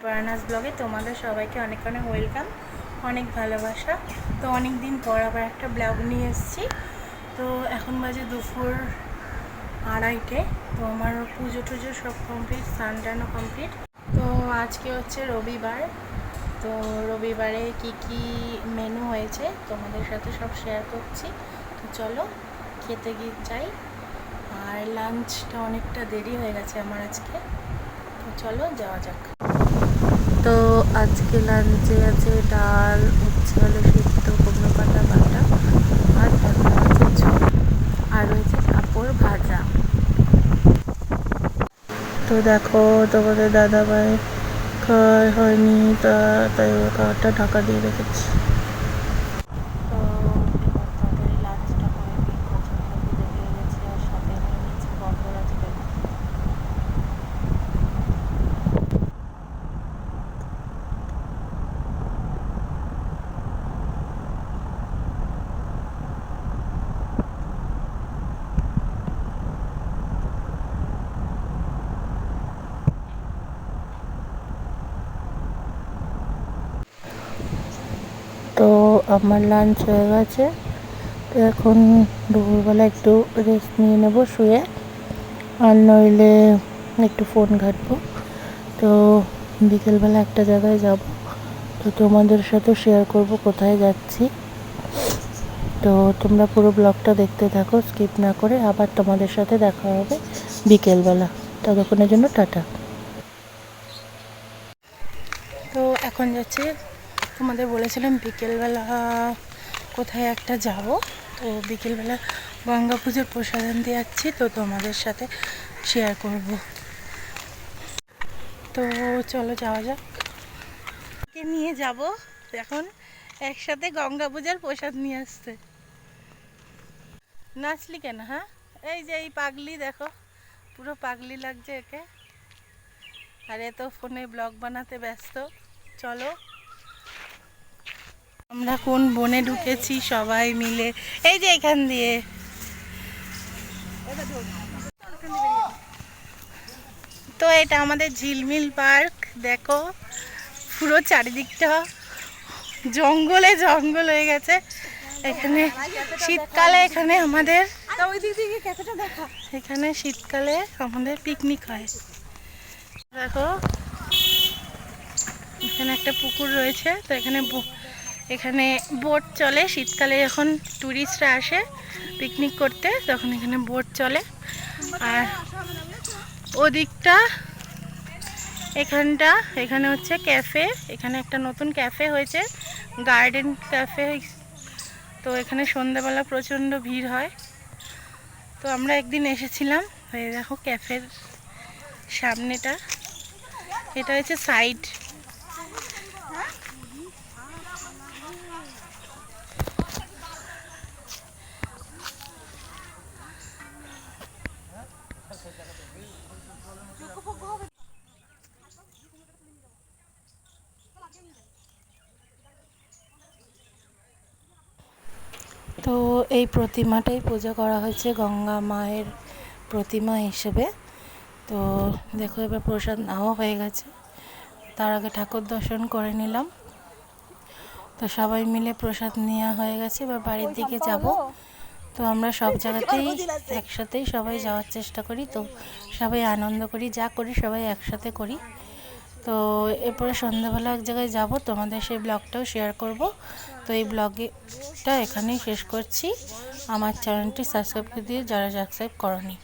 পরানাস ব্লগে তোমাদের সবাইকে অনেক অনেক ওয়েলকাম, অনেক ভালোবাসা। তো অনেক দিন পর আবার একটা ব্লগ নিয়ে এসেছি। তো এখন বাজে দুপুর 2:30। তো আমার পুজো টুজো সব কমপ্লিট, স্নান টানও কমপ্লিট। তো আজকে হচ্ছে রবিবার। তো রবিবারে কি কি মেনু হয়েছে তোমাদের সাথে সব শেয়ার করছি। তো চলো খেতে গিয়ে যাই। আর লাঞ্চটা অনেকটা দেরি হয়ে গেছে আমার আজকে, তো চলো যাওয়া যাক। তো আজকে লাঞ্চে আছে ডাল, উচ্ছে আলু সিদ্ধ, কুমড়ো পাতা বাটা আর ঢাকা মাছের ঝোল, আর রয়েছে পাঁপড় ভাজা। তো দেখো তোমাদের দাদাভাই খাওয়া হয়নি, তাই খাওয়াটা ঢাকা দিয়ে রেখেছি। তো এবার তাড়াতাড়ি লাঞ্চটা করে নিই, প্রচণ্ড খিদে পেয়ে গেছে। আর সাথে নিয়ে নিচ্ছে গন্ধরাজ বেগুন। তো আমার লাঞ্চ হয়ে গেছে। তো এখন দুপুরবেলা একটু রেস্ট নিয়ে নেবো শুয়ে, আর নইলে একটু ফোন ঘাঁটবো। তো বিকেলবেলা একটা জায়গায় যাব, তো তোমাদের সাথে শেয়ার করব কোথায় যাচ্ছি। তো তোমরা পুরো ব্লগটা দেখতে থাকো স্কিপ না করে। আবার তোমাদের সাথে দেখা হবে বিকেলবেলা। ততক্ষণের জন্য টাটা। তো এখন যাচ্ছি, তোমাদের বলেছিলাম বিকেলবেলা কোথায় একটা যাব। তো বিকেলবেলা গঙ্গা পুজোর প্রসাদ আনতে যাচ্ছি, তো তোমাদের সাথে শেয়ার করব। তো চলো যাওয়া যাক। কে নিয়ে যাব এখন একসাথে গঙ্গা পূজার প্রসাদ নিয়ে আসতে। নাচলি কেন? হ্যাঁ, এই যে এই পাগলি দেখো, পুরো পাগলি লাগছে একে। আর এ তো ফোনে ব্লগ বানাতে ব্যস্ত। চলো আমরা কোন বনে ঢুকেছি সবাই মিলে, এই যে এখান দিয়ে। তো এটা আমাদের ঝিলমিল পার্ক। দেখো পুরো চারিদিকটা জঙ্গলে জঙ্গল হয়ে গেছে। এখানে শীতকালে এখানে আমাদের এখানে শীতকালে আমাদের পিকনিক হয়। দেখো এখানে একটা পুকুর রয়েছে। তো এখানে বোট চলে শীতকালে, যখন টুরিস্টরা আসে পিকনিক করতে তখন এখানে বোট চলে। আর ওদিকটা এখানে হচ্ছে ক্যাফে। এখানে একটা নতুন ক্যাফে হয়েছে, গার্ডেন ক্যাফে। তো এখানে সন্ধ্যাবেলা প্রচণ্ড ভিড় হয়। তো আমরা একদিন এসেছিলাম। এই দেখো ক্যাফের সামনেটা, এটা হচ্ছে সাইড। তো এই প্রতিমাটাই পূজা করা হয়েছে গঙ্গা মায়ের প্রতিমা হিসেবে। তো দেখো এবার প্রসাদ নেওয়া হয়ে গেছে, তার আগে ঠাকুর দর্শন করে নিলাম। তো সবাই মিলে প্রসাদ নেওয়া হয়ে গেছে, এবার বাড়ির দিকে যাব। তো আমরা সব জায়গাতেই একসাথেই সবাই যাওয়ার চেষ্টা করি, তো সবাই আনন্দ করি, যা করি সবাই একসাথে করি। তো এরপরে সন্ধ্যাবেলা এক জায়গায় যাব, তোমাদের সেই ব্লগটাও শেয়ার করব। তো এই ব্লগটা এখানেই শেষ করছি। আমার চ্যানেলটি সাবস্ক্রাইব করে দিয়ে যারা সাবস্ক্রাইব করোনি।